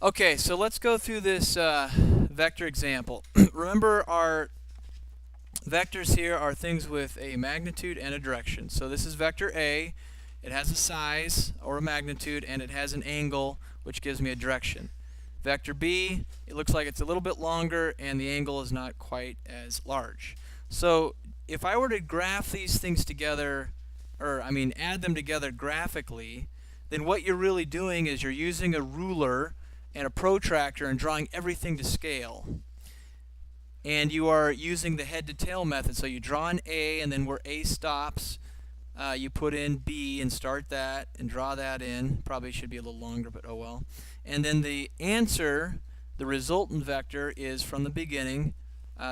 Okay, so let's go through this vector example. Remember, our vectors here are things with a magnitude and a direction. So this is vector A. It has a size or a magnitude, and it has an angle, which gives me a direction. Vector B, it looks like it's a little bit longer, and the angle is not quite as large. So if I were to graph these things together, or I mean add them together graphically, then what you're really doing is you're using a ruler and a protractor and drawing everything to scale. And you are using the head to tail method. So you draw an A, and then where A stops, you put in B and start that and draw that in. Probably should be a little longer, but oh well. And then the answer, the resultant vector, is from the beginning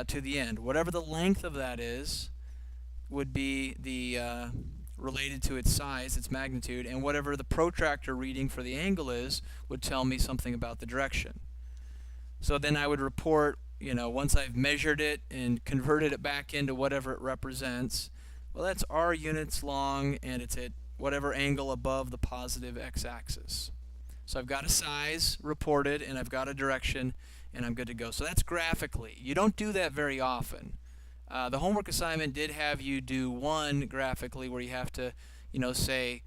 to the end. Whatever the length of that is would be the related to its size, its magnitude, and whatever the protractor reading for the angle is would tell me something about the direction. So then I would report, once I've measured it and converted it back into whatever it represents, well, that's r units long, and it's at whatever angle above the positive x-axis. So I've got a size reported, and I've got a direction, and I'm good to go. So that's graphically. You don't do that very often. The homework assignment did have you do one graphically where you have to, say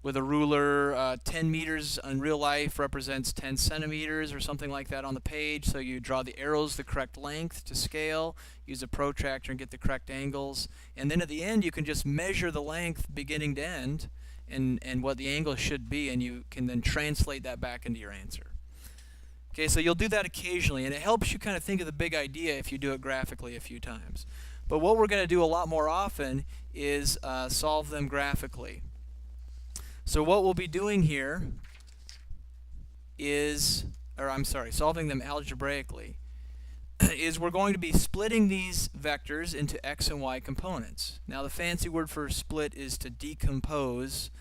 with a ruler, 10 meters in real life represents 10 centimeters or something like that on the page. So you draw the arrows the correct length to scale, use a protractor and get the correct angles. And then at the end you can just measure the length beginning to end and what the angle should be, and you can then translate that back into your answer. Okay, so you'll do that occasionally, and it helps you kind of think of the big idea if you do it graphically a few times. But what we're going to do a lot more often is solve them graphically. So what we'll be doing here is, solving them algebraically, is we're going to be splitting these vectors into x and y components. Now the fancy word for split is to decompose.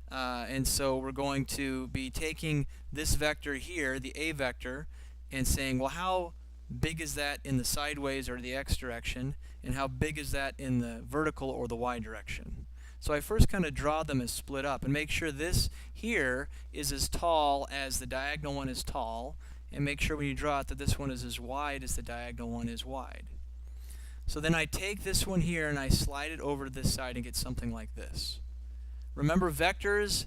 And so we're going to be taking this vector here, the A vector, and saying, well, how big is that in the sideways or the x direction, and how big is that in the vertical or the y direction? So I first kind of draw them as split up and make sure this here is as tall as the diagonal one is tall, and make sure when you draw it that this one is as wide as the diagonal one is wide. So then I take this one here and I slide it over to this side and get something like this. Remember, vectors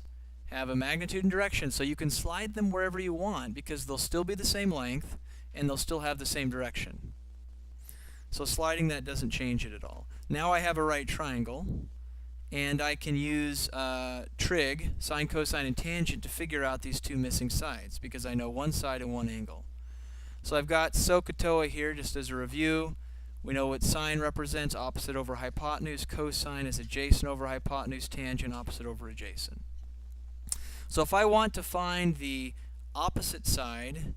have a magnitude and direction, so you can slide them wherever you want because they'll still be the same length and they'll still have the same direction. So sliding that doesn't change it at all. Now I have a right triangle, and I can use trig, sine, cosine, and tangent to figure out these two missing sides because I know one side and one angle. So I've got SOHCAHTOA here just as a review. We know what sine represents, opposite over hypotenuse. Cosine is adjacent over hypotenuse. Tangent, opposite over adjacent. So if I want to find the opposite side,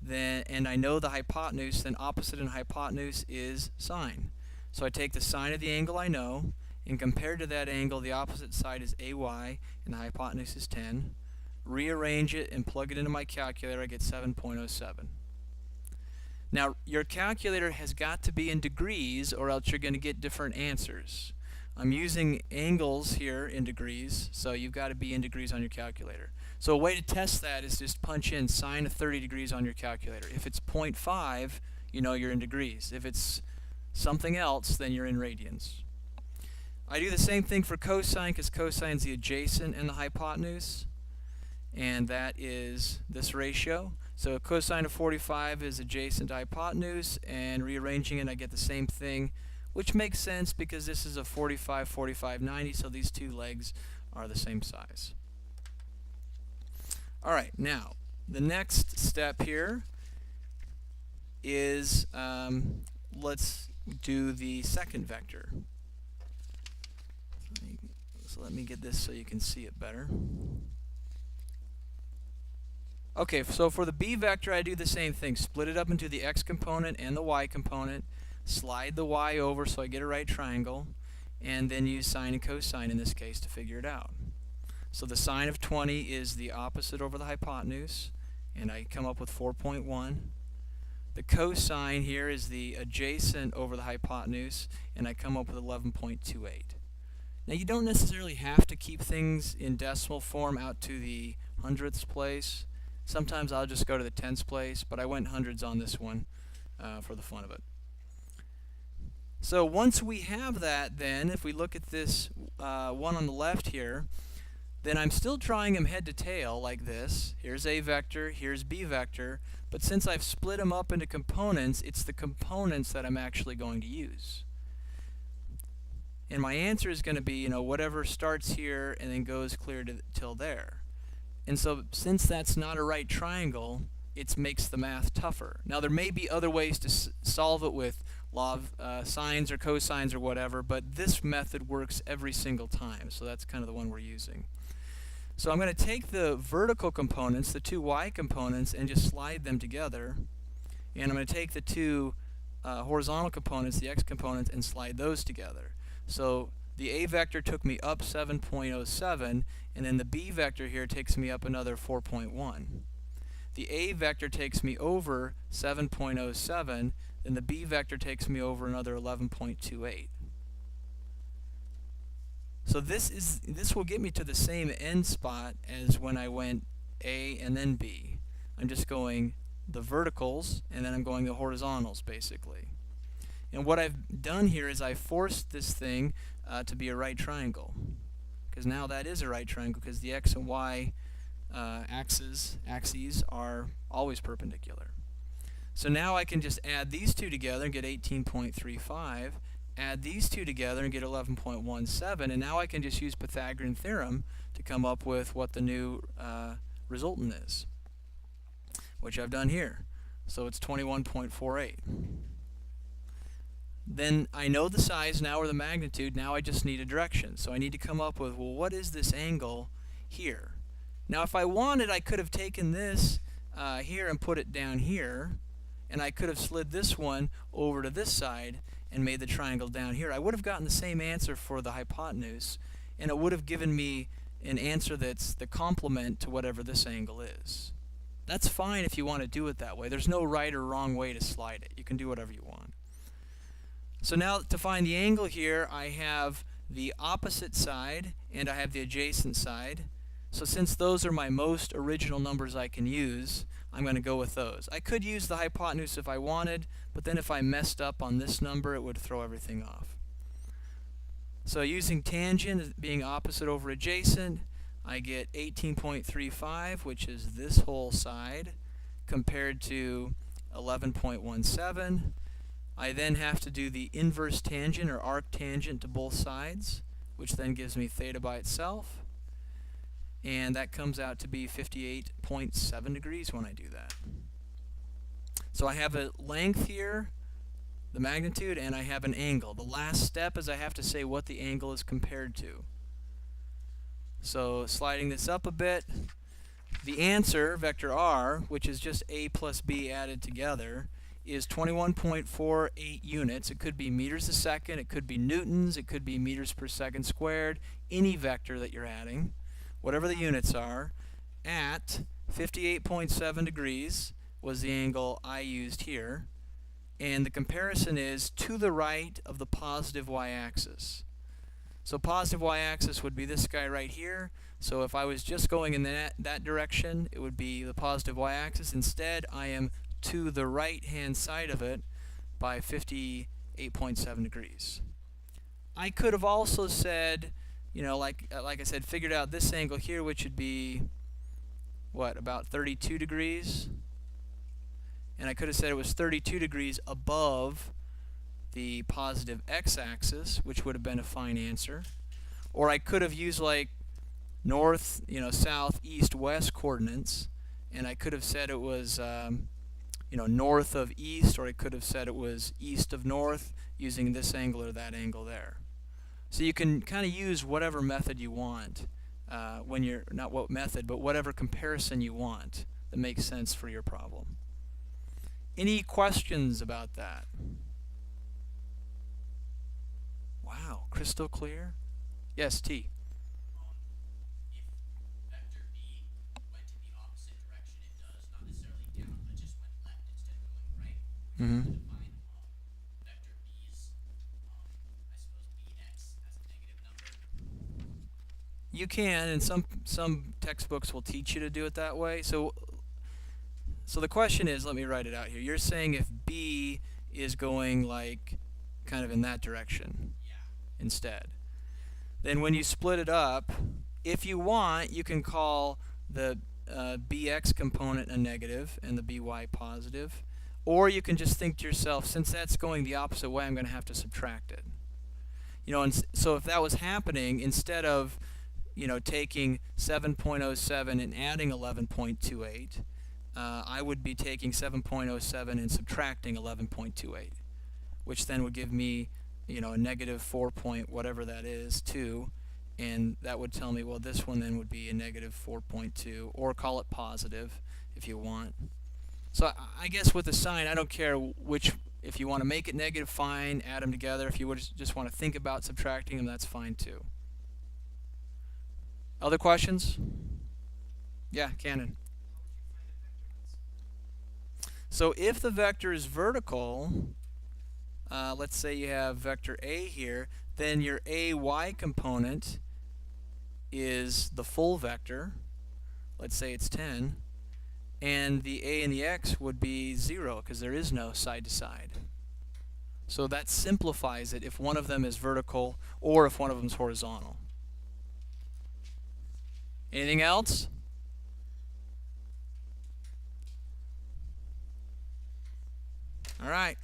and I know the hypotenuse, then opposite and hypotenuse is sine. So I take the sine of the angle I know, and compared to that angle, the opposite side is AY, and the hypotenuse is 10. Rearrange it and plug it into my calculator, I get 7.07. Now, your calculator has got to be in degrees or else you're going to get different answers. I'm using angles here in degrees, so you've got to be in degrees on your calculator. So a way to test that is just punch in sine of 30 degrees on your calculator. If it's 0.5, you know you're in degrees. If it's something else, then you're in radians. I do the same thing for cosine because cosine is the adjacent and the hypotenuse, and that is this ratio. So cosine of 45 is adjacent to hypotenuse, and rearranging it I get the same thing, which makes sense because this is a 45, 45, 90, so these two legs are the same size. Alright, now the next step here is let's do the second vector. So let me get this so you can see it better. Okay, so for the B vector I do the same thing. Split it up into the x component and the y component. Slide the y over so I get a right triangle. And then use sine and cosine in this case to figure it out. So the sine of 20 is the opposite over the hypotenuse. And I come up with 4.1. The cosine here is the adjacent over the hypotenuse. And I come up with 11.28. Now you don't necessarily have to keep things in decimal form out to the hundredths place. Sometimes I'll just go to the tens place, but I went hundreds on this one for the fun of it. So once we have that, then, if we look at this one on the left here, then I'm still drawing them head to tail like this. Here's A vector, here's B vector, but since I've split them up into components, it's the components that I'm actually going to use. And my answer is going to be, whatever starts here and then goes clear till there. And so since that's not a right triangle, it makes the math tougher. Now there may be other ways to solve it with law of sines or cosines or whatever, but this method works every single time, so that's kind of the one we're using. So I'm going to take the vertical components, the two y components, and just slide them together. And I'm going to take the two horizontal components, the x components, and slide those together. So the a vector took me up 7.07, and then the b vector here takes me up another 4.1. The a vector takes me over 7.07, then the b vector takes me over another 11.28. So this will get me to the same end spot as when I went A and then B. I'm just going the verticals and then I'm going the horizontals basically. And what I've done here is I forced this thing to be a right triangle, because now that is a right triangle because the x and y axes are always perpendicular. So now I can just add these two together and get 18.35. Add these two together and get 11.17, and now I can just use Pythagorean theorem to come up with what the new resultant is, which I've done here. So it's 21.48. Then I know the size now, or the magnitude. Now I just need a direction. So I need to come up with, well, what is this angle here? Now if I wanted, I could have taken this here and put it down here, and I could have slid this one over to this side and made the triangle down here. I would have gotten the same answer for the hypotenuse, and it would have given me an answer that's the complement to whatever this angle is. That's fine if you want to do it that way. There's no right or wrong way to slide it. You can do whatever you want. So now to find the angle here, I have the opposite side and I have the adjacent side. So since those are my most original numbers I can use, I'm going to go with those. I could use the hypotenuse if I wanted, but then if I messed up on this number, it would throw everything off. So using tangent being opposite over adjacent, I get 18.35, which is this whole side, compared to 11.17. I then have to do the inverse tangent or arctangent to both sides, which then gives me theta by itself. And that comes out to be 58.7 degrees when I do that. So I have a length here, the magnitude, and I have an angle. The last step is I have to say what the angle is compared to. So sliding this up a bit, the answer, vector r, which is just a plus b added together, is 21.48 units. It could be meters a second, it could be newtons, it could be meters per second squared, any vector that you're adding, whatever the units are, at 58.7 degrees was the angle I used here, and the comparison is to the right of the positive y-axis. So positive y-axis would be this guy right here. So if I was just going in that direction, it would be the positive y-axis. Instead, I am to the right-hand side of it by 58.7 degrees. I could have also said, like I said, figured out this angle here, which would be, what, about 32 degrees? And I could have said it was 32 degrees above the positive x-axis, which would have been a fine answer. Or I could have used like north, south, east, west coordinates, and I could have said it was, north of east, or I could have said it was east of north using this angle or that angle there. So you can kind of use whatever method you want when you're, not what method, but whatever comparison you want that makes sense for your problem. Any questions about that? Wow, crystal clear? Yes, T. If vector B went in the opposite direction, it does, not necessarily down, but just went left instead of going right. Mm-hmm. Define vector B's, I suppose Bx as a negative number. You can, and some textbooks will teach you to do it that way. So So the question is, let me write it out here. You're saying if B is going like kind of in that direction Yeah. instead. Then when you split it up, if you want, you can call the bx component a negative and the by positive. Or you can just think to yourself, since that's going the opposite way, I'm going to have to subtract it. You know, and so if that was happening, instead of, you know, taking 7.07 and adding 11.28, I would be taking 7.07 and subtracting 11.28, which then would give me, you know, a negative 4 point whatever that is, 2, and that would tell me, well, this one then would be a negative 4.2, or call it positive if you want. So I guess with the sign, I don't care which. If you want to make it negative, fine, add them together. If you would just want to think about subtracting them, that's fine too. Other questions? Yeah, Cannon. So if the vector is vertical, let's say you have vector A here, then your AY component is the full vector. Let's say it's 10. And the A and the X would be 0 because there is no side to side. So that simplifies it if one of them is vertical or if one of them is horizontal. Anything else? All right.